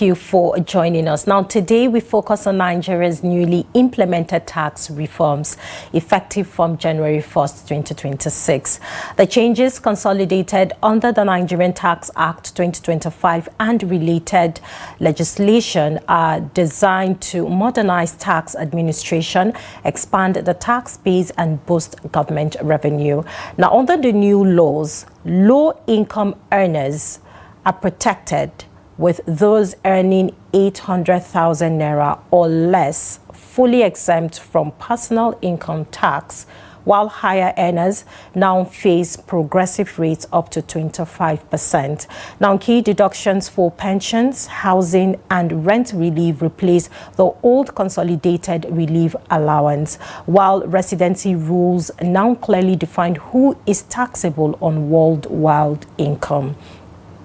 you for joining us. Now, today we focus on Nigeria's newly implemented tax reforms effective from January 1st, 2026. The changes consolidated under the Nigerian Tax Act 2025 and related legislation are designed to modernize tax administration, expand the tax base, and boost government revenue. Now, under the new laws, low-income earners are protected, with those earning 800,000 naira or less fully exempt from personal income tax, while higher earners now face progressive rates up to 25%. Now, key deductions for pensions, housing, and rent relief replace the old consolidated relief allowance, while residency rules now clearly define who is taxable on worldwide income.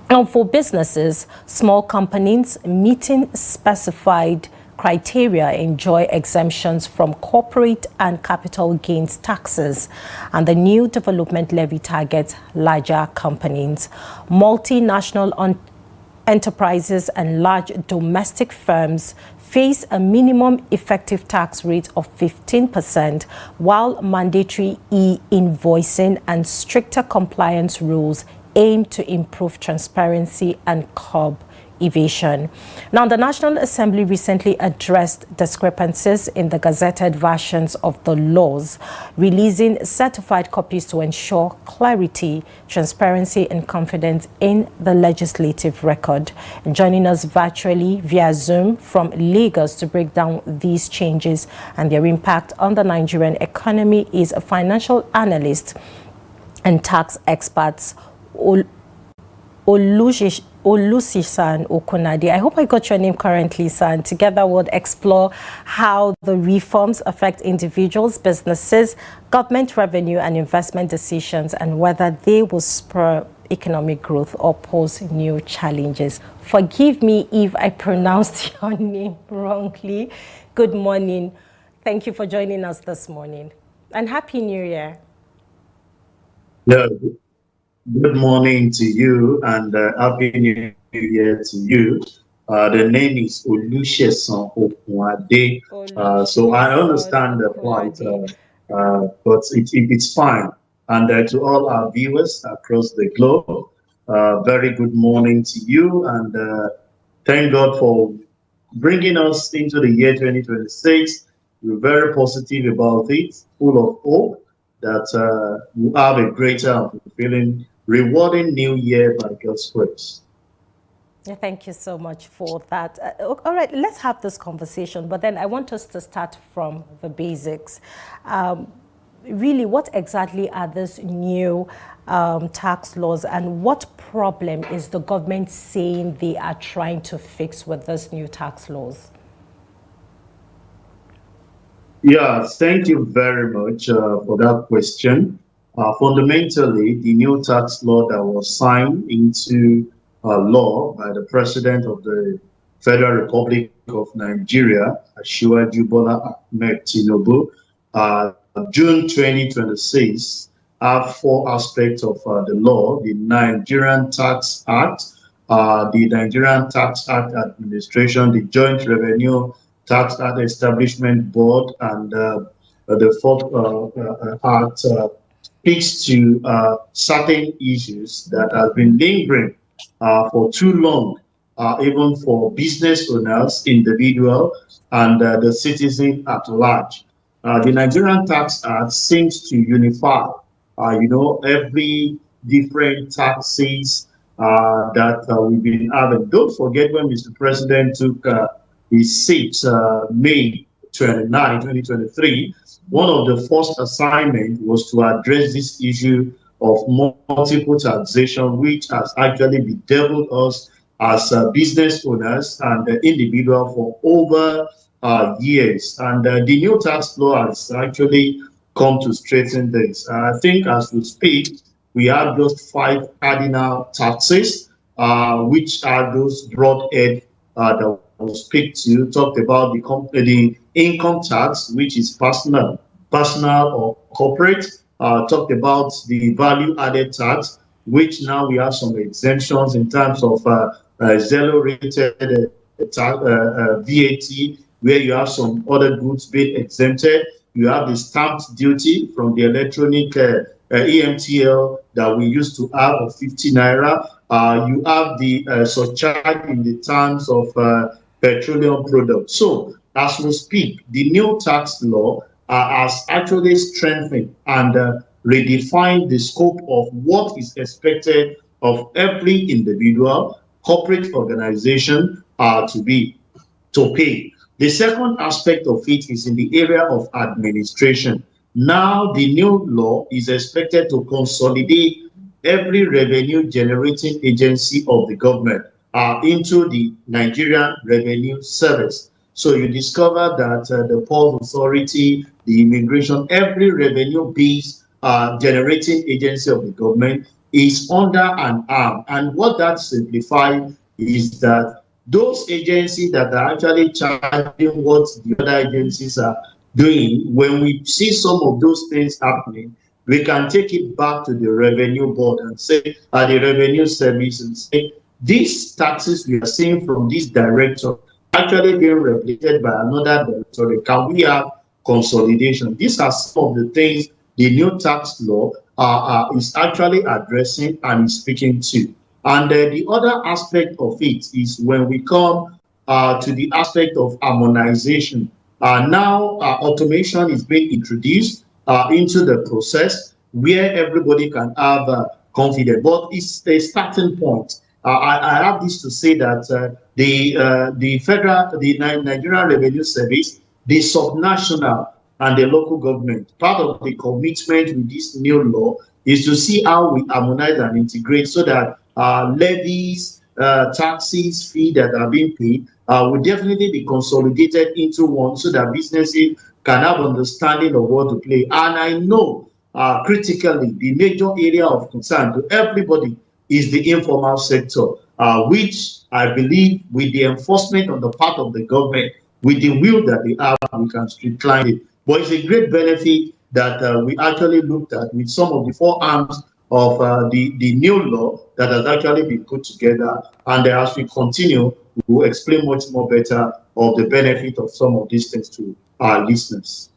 Now, for businesses, small companies meeting specified criteria enjoy exemptions from corporate and capital gains taxes, and the new development levy targets larger companies. Multinational enterprises and large domestic firms face a minimum effective tax rate of 15%, while mandatory e-invoicing and stricter compliance rules aim to improve transparency and curb evasion. Now, the National Assembly recently addressed discrepancies in the gazetted versions of the laws, releasing certified copies to ensure clarity, transparency, and confidence in the legislative record. And joining us virtually via Zoom from Lagos to break down these changes and their impact on the Nigerian economy is a financial analyst and tax expert, Olusesan Okunade. I hope I got your name correctly, sir. And together we'll explore how the reforms affect individuals, businesses, government revenue, and investment decisions, and whether they will spur economic growth or pose new challenges. Forgive me if I pronounced your name wrongly. Good morning. Thank you for joining us this morning. And Happy New Year. Yeah. Good morning to you, and Happy New Year to you. The name is Olusesan Okunade. So I understand the point, but it's fine. And to all our viewers across the globe, very good morning to you, and thank God for bringing us into the year 2026. We're very positive about it, full of hope that we'll have a greater and fulfilling, rewarding new year by God's grace. Yeah, thank you so much for that. All right, let's have this conversation, but then I want us to start from the basics. Really, what exactly are these new tax laws, and what problem is the government saying they are trying to fix with these new tax laws? Yeah, thank you very much for that question. Fundamentally, the new tax law that was signed into law by the President of the Federal Republic of Nigeria, Asiwaju Bola Ahmed Tinubu, June 2026, have four aspects of the law: the Nigerian Tax Act, the Nigerian Tax Act Administration, the Joint Revenue Tax Act Establishment Board, and the fourth act speaks to certain issues that have been lingering for too long, even for business owners, individuals, and the citizen at large. The Nigerian Tax Act seems to unify, every different taxes that we've been having. Don't forget when Mr. President took his seat, May 29, 2023, one of the first assignments was to address this issue of multiple taxation, which has actually bedeviled us as business owners and individuals for over years. And the new tax law has actually come to straighten this. I think as we speak, we have just 5 cardinal taxes, which are those broadhead that we'll speak to. Talked about the income tax, which is personal or corporate. Talked about the value-added tax, which now we have some exemptions in terms of zero-rated VAT, where you have some other goods being exempted. You have the stamped duty from the electronic EMTL that we used to have of 50 naira. You have the surcharge in the terms of petroleum products. So, as we speak, the new tax law has actually strengthened and redefined the scope of what is expected of every individual, corporate organization to pay. The second aspect of it is in the area of administration. Now, the new law is expected to consolidate every revenue generating agency of the government into the Nigerian Revenue Service. So you discover that the Port Authority, the immigration, every revenue-based generating agency of the government is under an arm. And what that simplifies is that those agencies that are actually charging what the other agencies are doing, when we see some of those things happening, we can take it back to the revenue board and say, at the revenue service, and say, these taxes we are seeing from this director actually being replicated by another director. Can we have consolidation? These are some of the things the new tax law is actually addressing and is speaking to. And the other aspect of it is when we come to the aspect of harmonization. Now, automation is being introduced into the process where everybody can have confidence. But it's a starting point. I have this to say that the Nigerian Revenue Service, the subnational and the local government, part of the commitment with this new law is to see how we harmonize and integrate so that levies, taxes, fees that are being paid will definitely be consolidated into one so that businesses can have understanding of what to play. And I know critically the major area of concern to everybody is the informal sector, which I believe with the enforcement on the part of the government, with the will that they have, we can streamline it. But it's a great benefit that we actually looked at with some of the four arms of the new law that has actually been put together. And as we continue, we will explain much more better of the benefit of some of these things to our listeners.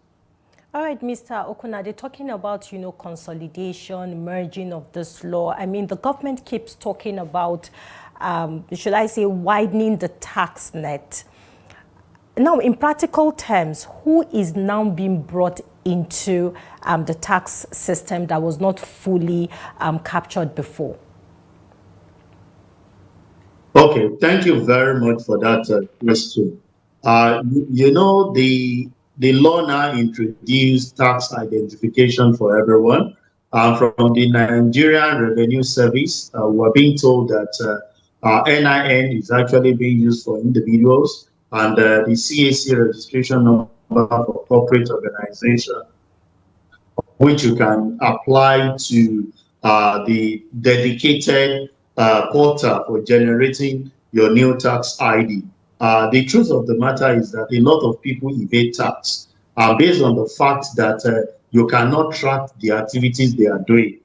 All right, Mr. Okunade, talking about, consolidation, merging of this law. I mean, the government keeps talking about, should I say, widening the tax net. Now, in practical terms, who is now being brought into the tax system that was not fully captured before? Okay, thank you very much for that question. The law now introduced tax identification for everyone. From the Nigerian Revenue Service, we're being told that NIN is actually being used for individuals, and the CAC registration number for corporate organization, which you can apply to the dedicated portal for generating your new tax ID. The truth of the matter is that a lot of people evade tax based on the fact that you cannot track the activities they are doing.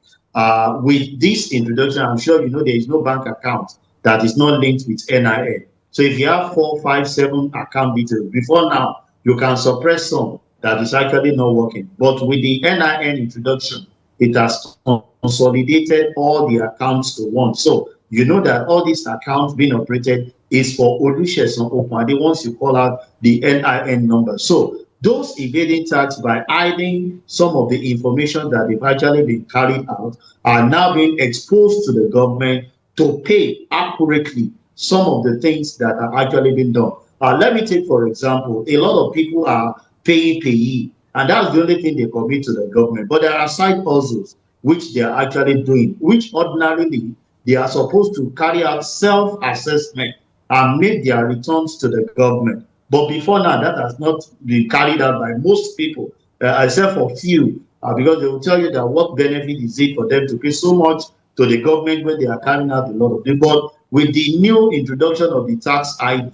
With this introduction, I'm sure you know there is no bank account that is not linked with NIN. So if you have 4, 5, 7 account details, before now, you can suppress some that is actually not working. But with the NIN introduction, it has consolidated all the accounts to one. So you know that all these accounts being operated is for Olusesan Okunade once you call out the NIN number. So those evading tax by hiding some of the information that they've actually been carried out are now being exposed to the government to pay accurately some of the things that are actually being done. Let me take, for example, a lot of people are payee, and that's the only thing they commit to the government. But there are side hustles which they are actually doing, which ordinarily they are supposed to carry out self-assessment and make their returns to the government. But before now, that has not been carried out by most people, except for few, because they will tell you that what benefit is it for them to pay so much to the government when they are carrying out a lot of things. But with the new introduction of the tax ID,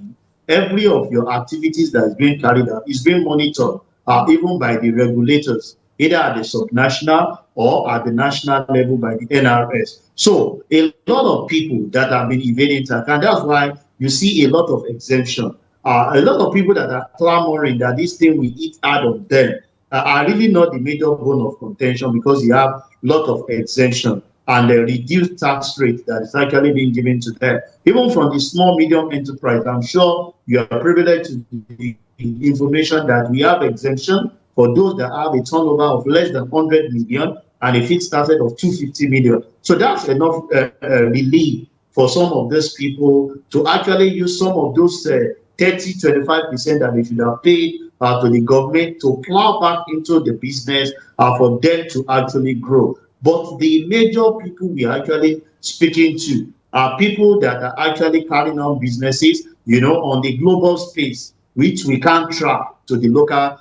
every of your activities that is being carried out is being monitored, even by the regulators, either at the subnational or at the national level by the NRS. So a lot of people that have been evading tax, and that's why you see a lot of exemption. A lot of people that are clamoring that this thing will eat out of them are really not the major bone of contention, because you have a lot of exemption and the reduced tax rate that is actually being given to them. Even from the small, medium enterprise, I'm sure you are privileged to the information that we have exemption for those that have a turnover of less than 100 million and a fixed asset of 250 million. So that's enough relief for some of these people to actually use some of those 30-25% that they should have paid to the government to plow back into the business for them to actually grow. But the major people we are actually speaking to are people that are actually carrying on businesses, on the global space, which we can't track to the local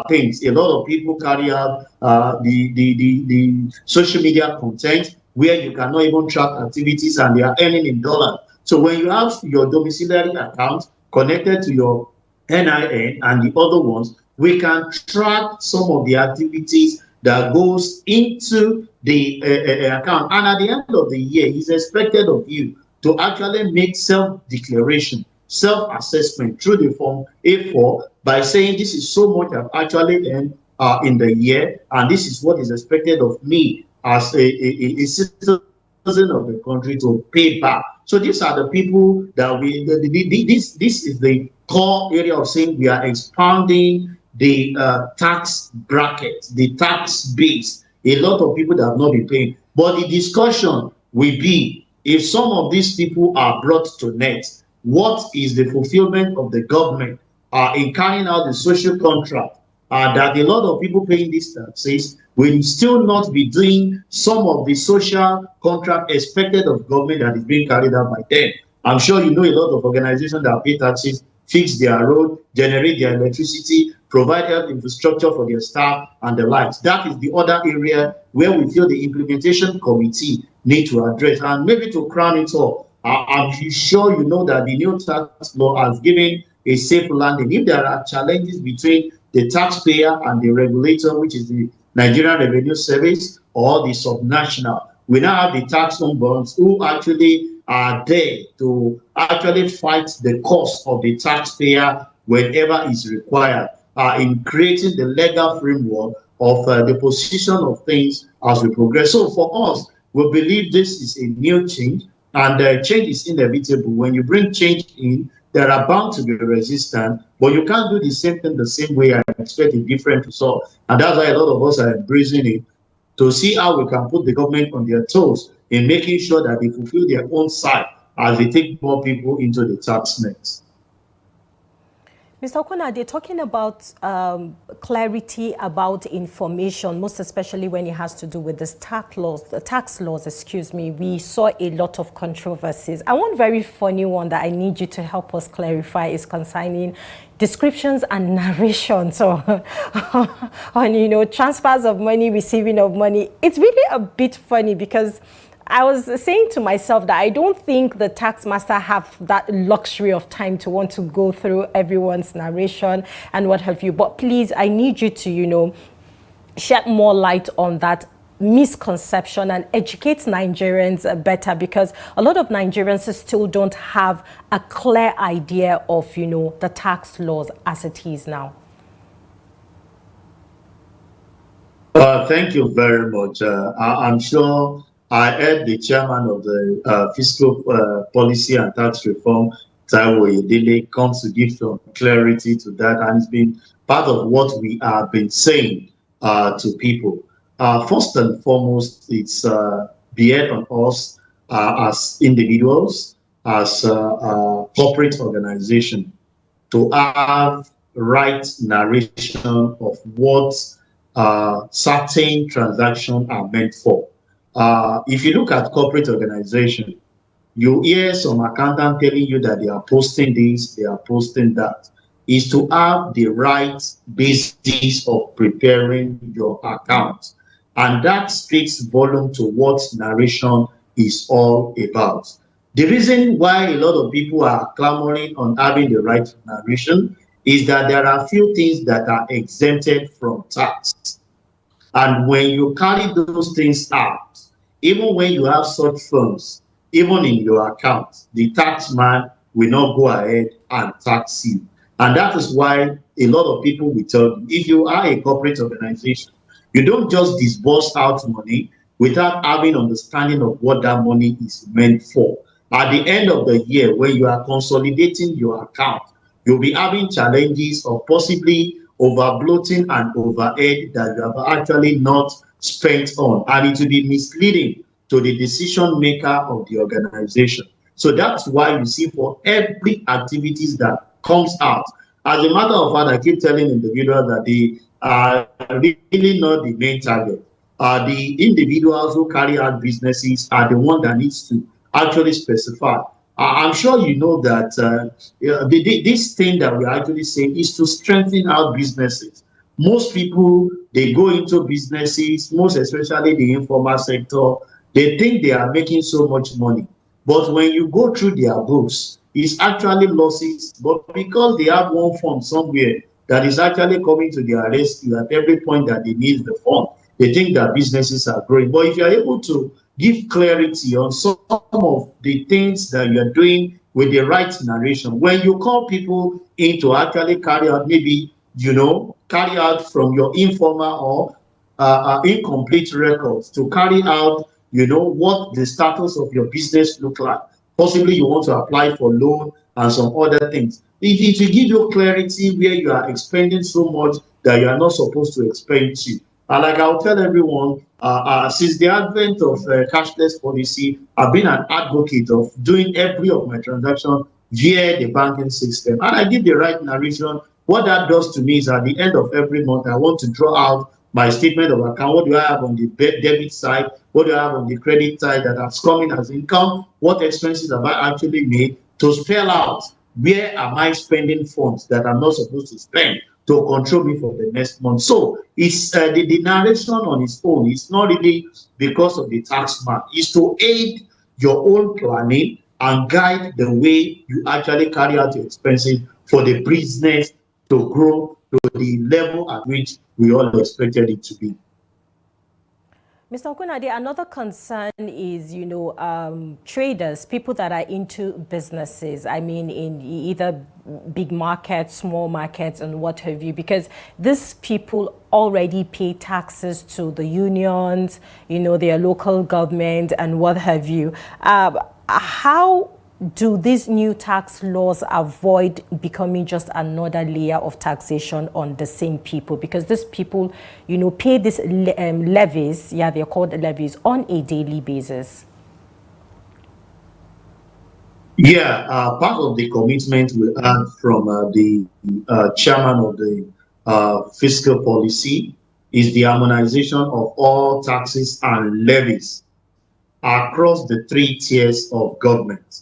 things. A lot of people carry out the social media content where you cannot even track activities and they are earning in dollars. So when you have your domiciliary account connected to your NIN and the other ones, we can track some of the activities that goes into the account. And at the end of the year, it's expected of you to actually make self-declaration, self-assessment through the form A4 by saying this is so much I've actually earned in the year, and this is what is expected of me as a citizen of the country to pay back. So these are the people that this is the core area of saying we are expanding the tax bracket, the tax base. A lot of people that have not been paying. But the discussion will be, if some of these people are brought to net, what is the fulfillment of the government in carrying out the social contract that a lot of people paying these taxes will still not be doing some of the social contract expected of government that is being carried out by them. I'm sure you know a lot of organizations that pay taxes, fix their road, generate their electricity, provide health infrastructure for their staff and the likes. That is the other area where we feel the implementation committee need to address. And maybe to crown it all, I'm sure you know that the new tax law has given a safe landing. If there are challenges between the taxpayer and the regulator, which is the Nigerian Revenue Service or the subnational, we now have the tax ombuds who actually are there to actually fight the cost of the taxpayer whenever is required in creating the legal framework of the position of things as we progress. So for us, we believe this is a new change, and change is inevitable. When you bring change in, there are bound to be resistance, but you can't do the same thing the same way and expect a different result. And that's why a lot of us are embracing it, to see how we can put the government on their toes in making sure that they fulfill their own side as they take more people into the tax net. Mr. Okunade, talking about clarity about information, most especially when it has to do with the tax laws, excuse me, we saw a lot of controversies. And one very funny one that I need you to help us clarify is concerning descriptions and narrations on transfers of money, receiving of money. It's really a bit funny, because I was saying to myself that I don't think the tax master have that luxury of time to want to go through everyone's narration and what have you. But please, I need you to, shed more light on that misconception and educate Nigerians better, because a lot of Nigerians still don't have a clear idea of, the tax laws as it is now. Thank you very much. I'm sure I heard the chairman of the Fiscal Policy and Tax Reform, Taiwo Yedele, comes to give some clarity to that, and it's been part of what we have been saying to people. First and foremost, it's bear on us as individuals, as corporate organization, to have right narration of what certain transactions are meant for. If you look at corporate organization, you hear some accountant telling you that they are posting this, they are posting that. Is to have the right basis of preparing your account. And that speaks volume to what narration is all about. The reason why a lot of people are clamoring on having the right narration is that there are few things that are exempted from tax. And when you carry those things out, even when you have such firms even in your account, the tax man will not go ahead and tax you. And that is why a lot of people will tell you, if you are a corporate organization, you don't just disburse out money without having understanding of what that money is meant for. At the end of the year, when you are consolidating your account, you'll be having challenges of possibly over bloating and overhead that you have actually not spent on, and it will be misleading to the decision maker of the organization. So that's why you see for every activities that comes out, as a matter of fact, I keep telling individuals that they are really not the main target. The individuals who carry out businesses are the one that needs to actually specify. I'm sure you know that yeah, this thing that we're actually saying is to strengthen our businesses. Most people, they go into businesses, most especially the informal sector, they think they are making so much money. But when you go through their books, it's actually losses. But because they have one fund somewhere that is actually coming to their rescue at every point that they need the fund, they think that businesses are growing. But if you are able to give clarity on some of the things that you are doing with the right narration, when you call people in to actually carry out, maybe, carry out from your informal or incomplete records to carry out, what the status of your business look like. Possibly you want to apply for loan and some other things. It will give you clarity where you are expending so much that you are not supposed to expend to. And like I'll tell everyone, since the advent of cashless policy, I've been an advocate of doing every of my transaction via the banking system. And I give the right narration. What that does to me is at the end of every month, I want to draw out my statement of account. What do I have on the debit side? What do I have on the credit side that has come in as income? What expenses have I actually made to spell out where am I spending funds that I'm not supposed to spend to control me for the next month? So it's the narration on its own. It's not really because of the tax man. It's to aid your own planning and guide the way you actually carry out your expenses for the business to grow to the level at which we all expected it to be. Mr. Okunade, another concern is, traders, people that are into businesses, I mean, in either big markets, small markets, and what have you, because these people already pay taxes to the unions, their local government, and what have you. How do these new tax laws avoid becoming just another layer of taxation on the same people? Because these people, pay these levies, they're called levies, on a daily basis. Yeah, part of the commitment we had from the chairman of the fiscal policy is the harmonization of all taxes and levies across the three tiers of government.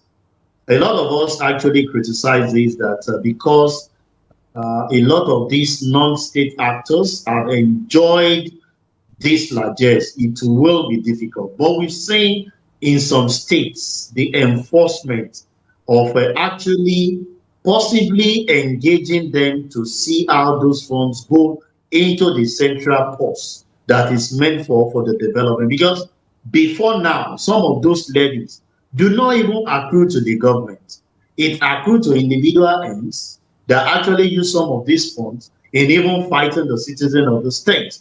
A lot of us actually criticize this, that because a lot of these non-state actors have enjoyed these largesse, it will be difficult. But we've seen in some states the enforcement of actually possibly engaging them to see how those funds go into the central purse that is meant for the development. Because before now, some of those levies do not even accrue to the government. It accrue to individual ends that actually use some of these funds in even fighting the citizen of the state.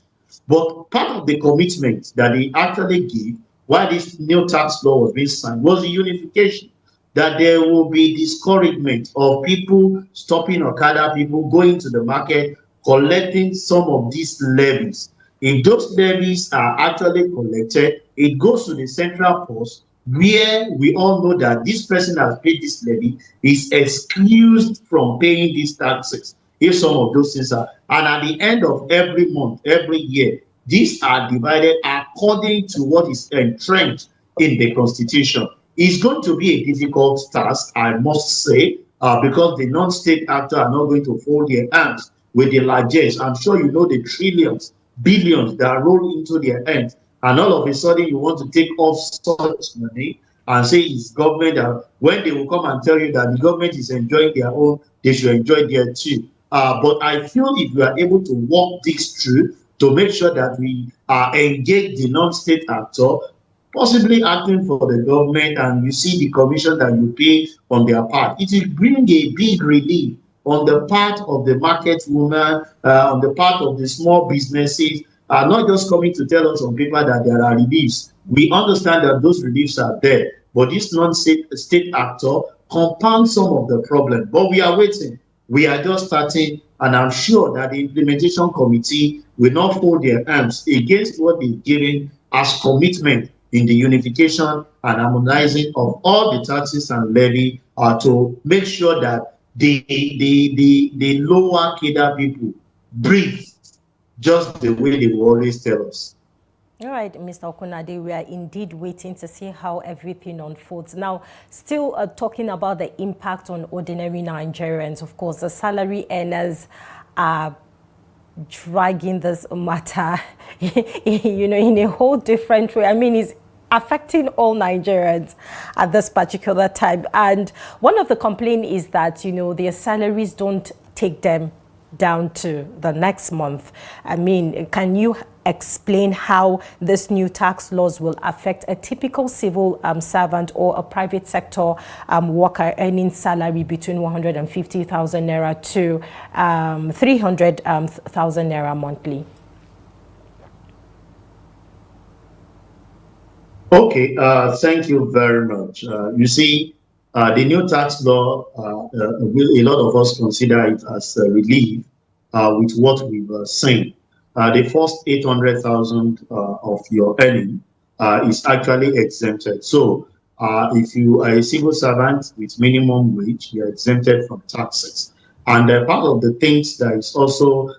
But part of the commitment that they actually give while this new tax law was being signed was the unification, that there will be discouragement of people stopping Okada, people going to the market, collecting some of these levies. If those levies are actually collected, it goes to the central post where we all know that this person has paid this levy is excused from paying these taxes. If some of those things are, and at the end of every month, every year, these are divided according to what is entrenched in the constitution. It's going to be a difficult task, I must say, because the non-state actors are not going to fold their hands with the largesse. I'm sure you know the trillions, billions that roll into their hands, and all of a sudden you want to take off such money and say it's government, that when they will come and tell you that the government is enjoying their own, they should enjoy their too. But I feel if we are able to walk this through to make sure that we engage the non-state actor, possibly acting for the government, and you see the commission that you pay on their part. It will bring a big relief on the part of the market woman, on the part of the small businesses, not just coming to tell us on paper that there are reliefs. We understand that those reliefs are there, but this non-state actor compounds some of the problem. But we are waiting. We are just starting, and I'm sure that the implementation committee will not fold their arms against what they've given as commitment in the unification and harmonizing of all the taxes and levy to make sure that the lower cadre people breathe just the way they will always tell us. All right, Mr. Okunade, we are indeed waiting to see how everything unfolds. Now, still talking about the impact on ordinary Nigerians, of course, the salary earners are dragging this matter, in a whole different way. I mean, it's affecting all Nigerians at this particular time. And one of the complaints is that, their salaries don't take them down to the next month. I mean, can you explain how this new tax laws will affect a typical civil servant or a private sector worker earning salary between 150,000 naira to 300,000 naira monthly? Okay, thank you very much. You see, the new tax law, a lot of us consider it as a relief with what we've seen. The first 800,000 of your earning is actually exempted. So if you are a civil servant with minimum wage, you're exempted from taxes. And part of the things that is also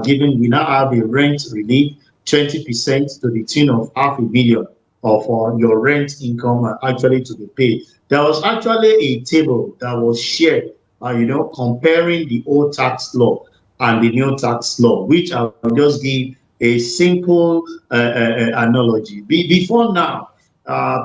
given, we now have a rent relief, 20% to the tune of 500,000 of your rent income actually to be paid. There was actually a table that was shared, comparing the old tax law and the new tax law, which I'll just give a simple analogy. Before now,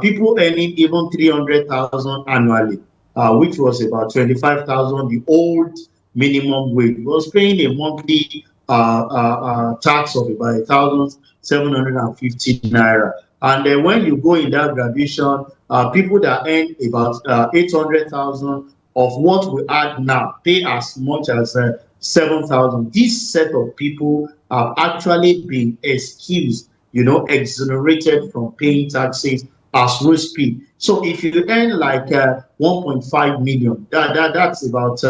people earning even 300,000 annually, which was about 25,000, the old minimum wage, was paying a monthly tax of about 1,750 naira. And then when you go in that graduation, people that earn about 800,000 of what we add now pay as much as 7,000. This set of people have actually been excused, exonerated from paying taxes as we speak. So if you earn like 1.5 million, that's about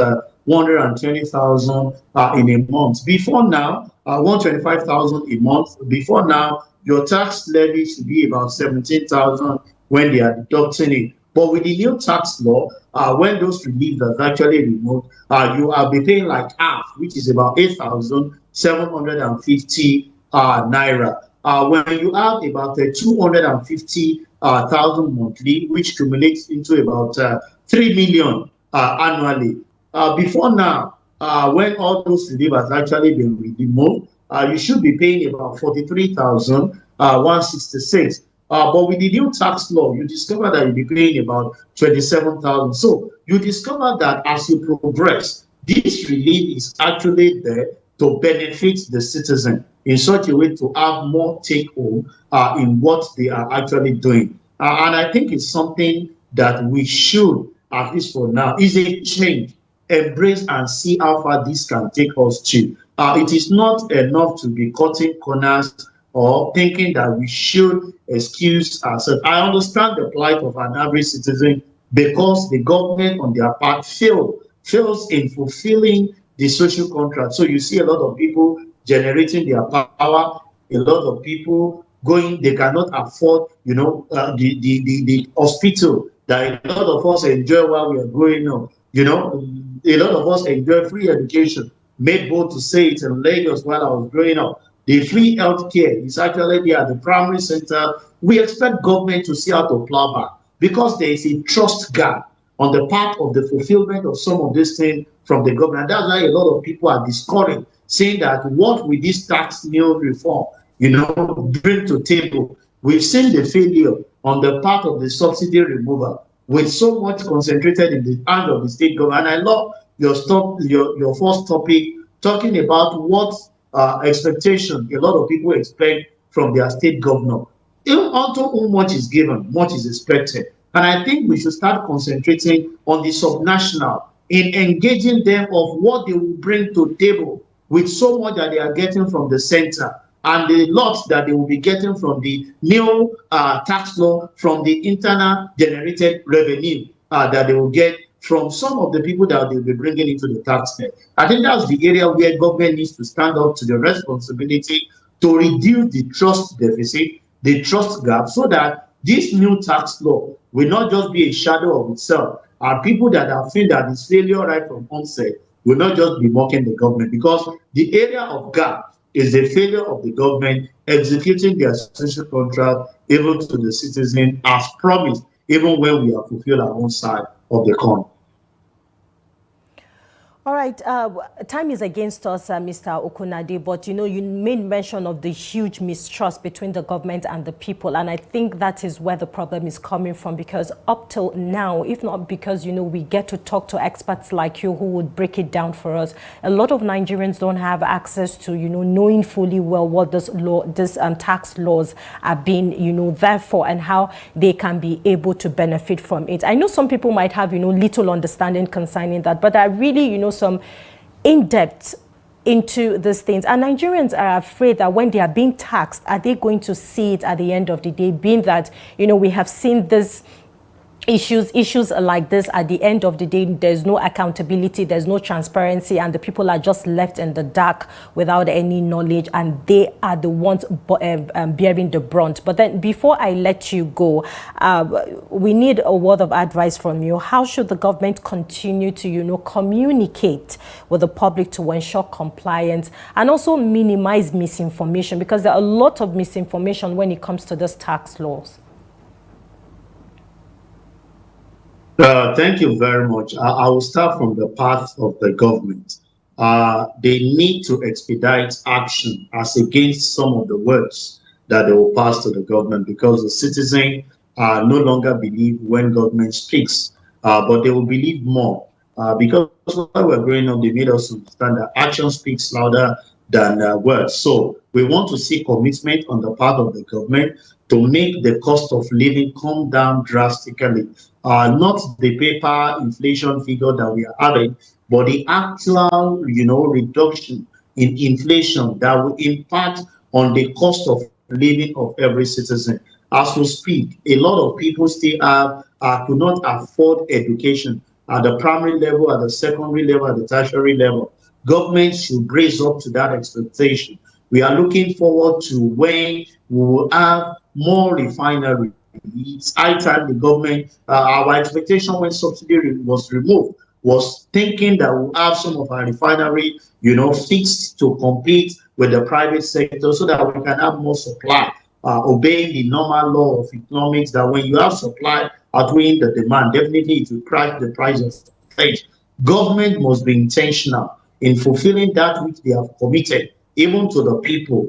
120,000 in a month. Before now, 125,000 a month. Before now, your tax levy should be about 17,000 when they are deducting it. But with the new tax law, when those reliefs are actually removed, you are be paying like half, which is about 8,750 naira. When you have about 250,000 monthly, which accumulates into about 3 million annually. Before now, when all those relief has actually been removed, you should be paying about 43,166. But with the new tax law, you discover that you'll be paying about 27,000. So you discover that as you progress, this relief is actually there to benefit the citizen in such a way to have more take home in what they are actually doing. And I think it's something that we should, at least for now, is a change. Embrace and see how far this can take us to. It is not enough to be cutting corners or thinking that we should excuse ourselves. I understand the plight of an average citizen because the government on their part fails in fulfilling the social contract. So you see a lot of people generating their power, a lot of people going, they cannot afford, the hospital that a lot of us enjoy while we are growing up. A lot of us enjoy free education. Made bold to say it in Lagos while I was growing up. The free healthcare is actually there at the primary center. We expect government to see how to plow back because there is a trust gap on the part of the fulfillment of some of these things from the government. That's why a lot of people are discouraged, saying that what will this tax new reform, bring to table? We've seen the failure on the part of the subsidy removal, with so much concentrated in the hand of the state government. And I love your first topic, talking about what expectation a lot of people expect from their state governor. Even unto whom much is given, much is expected. And I think we should start concentrating on the subnational in engaging them of what they will bring to the table with so much that they are getting from the center and the lots that they will be getting from the new tax law, from the internal generated revenue that they will get from some of the people that they'll be bringing into the tax net. I think that's the area where government needs to stand up to the responsibility to reduce the trust deficit, the trust gap, so that this new tax law will not just be a shadow of itself. And people that have feel that it's failure right from onset will not just be mocking the government, because the area of gap is the failure of the government executing their social contract even to the citizen as promised, even when we have fulfilled our own side of the coin. All right, time is against us, Mr. Okunade, but you made mention of the huge mistrust between the government and the people, and I think that is where the problem is coming from, because up till now, if not because, we get to talk to experts like you who would break it down for us, a lot of Nigerians don't have access to, knowing fully well what this tax laws are being, there for, and how they can be able to benefit from it. I know some people might have, little understanding concerning that, but I really, some in-depth into these things. And Nigerians are afraid that when they are being taxed, are they going to see it at the end of the day, being that, we have seen this issues like this. At the end of the day, there's no accountability, there's no transparency, and the people are just left in the dark without any knowledge, and they are the ones bearing the brunt. But then before I let you go, we need a word of advice from you. How should the government continue to communicate with the public to ensure compliance and also minimize misinformation, because there are a lot of misinformation when it comes to these tax laws? Thank you very much. I will start from the path of the government. They need to expedite action as against some of the words that they will pass to the government, because the citizen no longer believe when government speaks, but they will believe more. Because while we're growing up, they made us understand that action speaks louder than words. So we want to see commitment on the part of the government to make the cost of living come down drastically. Not the paper inflation figure that we are having, but the actual, reduction in inflation that will impact on the cost of living of every citizen. As we speak, a lot of people still could not afford education at the primary level, at the secondary level, at the tertiary level. Government should brace up to that expectation. We are looking forward to when we will have more refineries. It's high time the government, our expectation when subsidy was removed was thinking that we'll have some of our refinery, fixed to compete with the private sector so that we can have more supply, obeying the normal law of economics that when you have supply outweighing the demand, definitely it will crash the price of things. Government must be intentional in fulfilling that which they have committed, even to the people,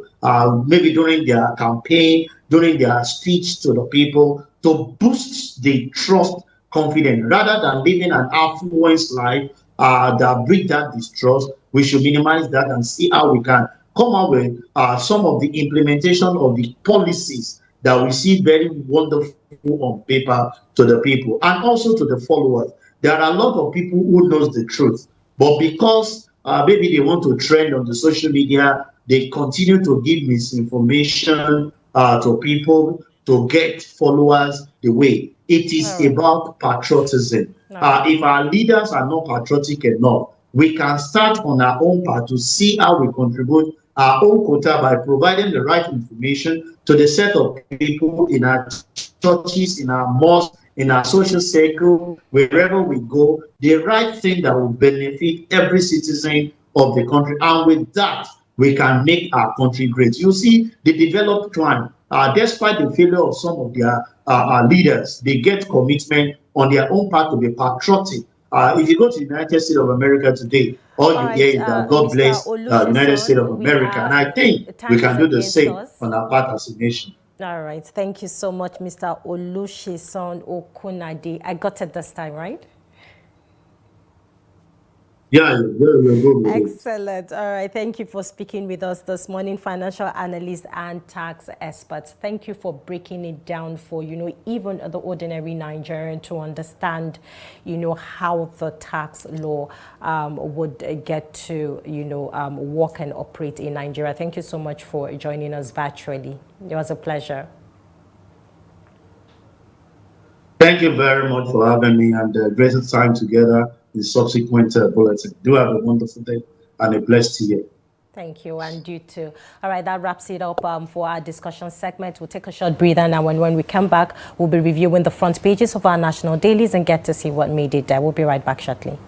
maybe during their campaign, during their speech to the people, to boost the trust, confidence, rather than living an affluence life that breed that distrust. We should minimize that and see how we can come up with some of the implementation of the policies that we see very wonderful on paper to the people and also to the followers. There are a lot of people who knows the truth, but because maybe they want to trend on the social media, they continue to give misinformation to people to get followers the way. It is about patriotism. If our leaders are not patriotic enough, we can start on our own part to see how we contribute our own quota by providing the right information to the set of people in our churches, in our mosques, in our social circle, wherever we go, the right thing that will benefit every citizen of the country. And with that, we can make our country great. You see, the developed climate, despite the failure of some of their leaders, they get commitment on their own part to be patriotic. If you go to the United States of America today, all you hear is that God bless the United States of America. And I think we can do the same on our part as a nation. All right. Thank you so much, Mr. Olusesan Okunade. I got it this time, right? Yeah, you're good with it. Excellent. All right. Thank you for speaking with us this morning, financial analyst and tax experts. Thank you for breaking it down for, even the ordinary Nigerian to understand, how the tax law would get to, work and operate in Nigeria. Thank you so much for joining us virtually. It was a pleasure. Thank you very much for having me, and greater time together in subsequent bulletin. Do have a wonderful day and a blessed year. Thank you, and you too. All right, that wraps it up for our discussion segment. We'll take a short breather now, and when we come back, we'll be reviewing the front pages of our national dailies and get to see what made it there. We'll be right back shortly.